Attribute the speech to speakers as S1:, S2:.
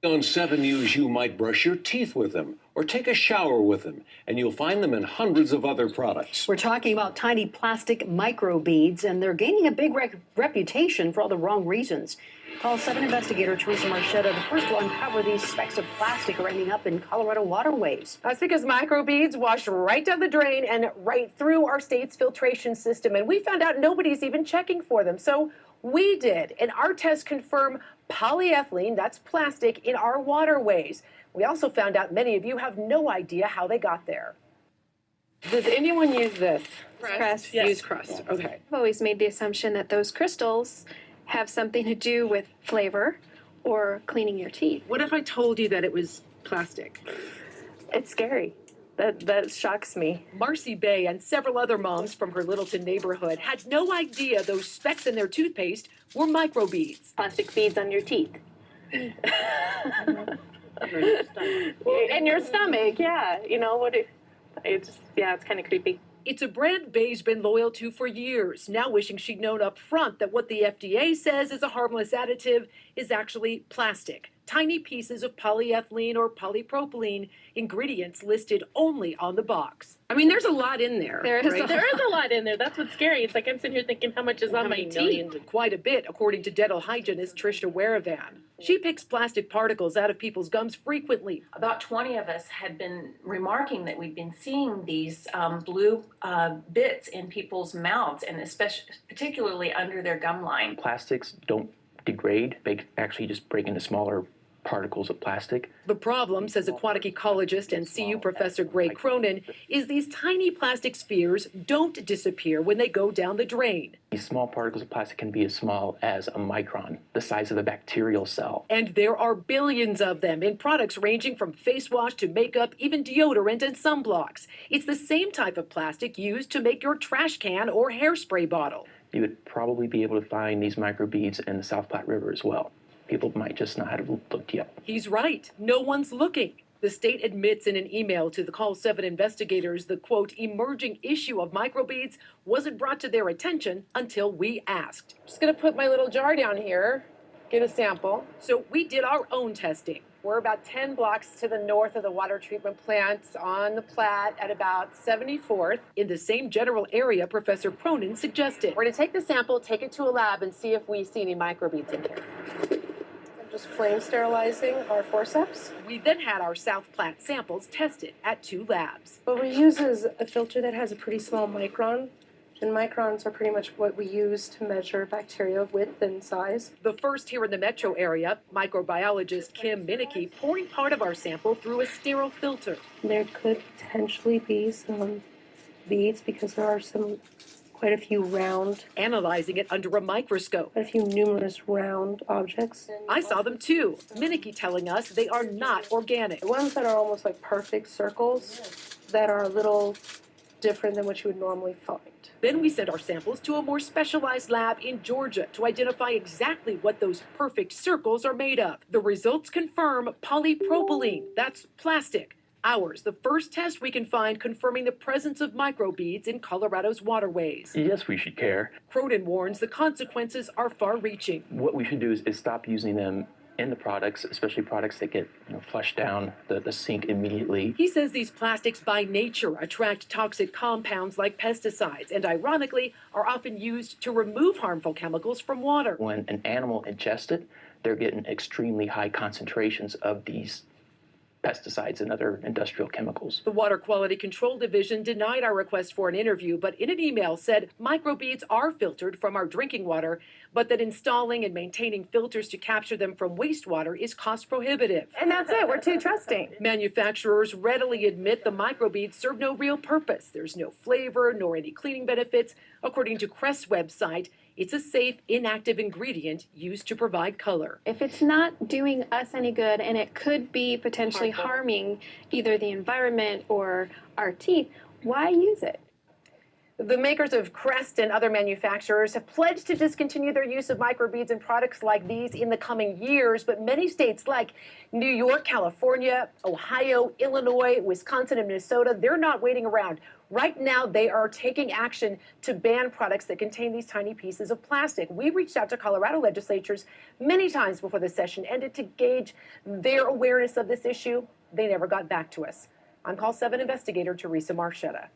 S1: On 7 News, you might brush your teeth with them or take a shower with them, and you'll find them in hundreds of other products.
S2: We're talking about tiny plastic microbeads, and they're gaining a big reputation for all the wrong reasons. Call 7 investigator Teresa Marchetta, the first to uncover these specks of plastic are ending up in Colorado waterways.
S3: That's because microbeads wash right down the drain and right through our state's filtration system, and we found out nobody's even checking for them. So we did, and our tests confirm polyethylene, that's plastic, in our waterways. We also found out many of you have no idea how they got there. Does anyone use this?
S4: Crust.
S3: Yes. Use crust. Okay.
S4: I've always made the assumption that those crystals have something to do with flavor or cleaning your teeth.
S3: What if I told you that it was plastic?
S4: It's scary. That shocks me.
S3: Marcy Bay and several other moms from her Littleton neighborhood had no idea those specks in their toothpaste were microbeads.
S4: Plastic beads on your teeth. In your stomach, yeah. You know what? It's kind of creepy.
S3: It's a brand Bay's been loyal to for years, now wishing she'd known up front that what the FDA says is a harmless additive is actually plastic. Tiny pieces of polyethylene or polypropylene, ingredients listed only on the box. I mean, there's a lot in there.
S4: There is
S5: a lot in there. That's what's scary. It's like I'm sitting here thinking how much is on my teeth.
S3: Quite a bit, according to dental hygienist Tricia Weravan. She picks plastic particles out of people's gums frequently.
S6: About 20 of us had been remarking that we'd been seeing these blue bits in people's mouths, and particularly under their gum line.
S7: Plastics don't degrade. They actually just break into smaller particles of plastic.
S3: The problem, says aquatic ecologist and CU professor Greg Cronin, is these tiny plastic spheres don't disappear when they go down the drain.
S7: These small particles of plastic can be as small as a micron, the size of a bacterial cell.
S3: And there are billions of them in products ranging from face wash to makeup, even deodorant and sunblocks. It's the same type of plastic used to make your trash can or hairspray bottle.
S7: You would probably be able to find these microbeads in the South Platte River as well. People might just not have looked yet.
S3: He's right. No one's looking. The state admits in an email to the Call 7 investigators the, quote, emerging issue of microbeads wasn't brought to their attention until we asked. I'm just going to put my little jar down here, get a sample. So we did our own testing. We're about 10 blocks to the north of the water treatment plant on the Platte at about 74th. In the same general area Professor Cronin suggested. We're going to take the sample, take it to a lab, and see if we see any microbeads in here. Just flame sterilizing our forceps. We then had our South Platte samples tested at 2 labs.
S8: What we use is a filter that has a pretty small micron, and microns are pretty much what we use to measure bacteria width and size.
S3: The first here in the metro area, microbiologist Kim Minicky pouring part of our sample through a sterile filter.
S8: There could potentially be some beads because there are quite a few round.
S3: Analyzing it under a microscope.
S8: Quite a few numerous round objects.
S3: I saw them too. Minicky telling us they are not organic.
S8: The ones that are almost like perfect circles that are a little different than what you would normally find.
S3: Then we sent our samples to a more specialized lab in Georgia to identify exactly what those perfect circles are made of. The results confirm polypropylene. That's plastic. Ours, the first test we can find confirming the presence of microbeads in Colorado's waterways.
S7: Yes, we should care.
S3: Cronin warns the consequences are far-reaching.
S7: What we should do is stop using them in the products, especially products that get flushed down the sink immediately.
S3: He says these plastics by nature attract toxic compounds like pesticides and ironically are often used to remove harmful chemicals from water.
S7: When an animal ingests it, they're getting extremely high concentrations of these pesticides and other industrial chemicals.
S3: The Water Quality Control Division denied our request for an interview, but in an email said microbeads are filtered from our drinking water, but that installing and maintaining filters to capture them from wastewater is cost prohibitive.
S5: And that's it. We're too trusting.
S3: Manufacturers readily admit the microbeads serve no real purpose. There's no flavor nor any cleaning benefits. According to Crest's website, it's a safe, inactive ingredient used to provide color.
S4: If it's not doing us any good and it could be potentially harming either the environment or our teeth, why use it?
S3: The makers of Crest and other manufacturers have pledged to discontinue their use of microbeads in products like these in the coming years, but many states like New York, California, Ohio, Illinois, Wisconsin, and Minnesota, they're not waiting around. Right now, they are taking action to ban products that contain these tiny pieces of plastic. We reached out to Colorado legislatures many times before the session ended to gauge their awareness of this issue. They never got back to us. I'm Call 7 investigator Teresa Marchetta.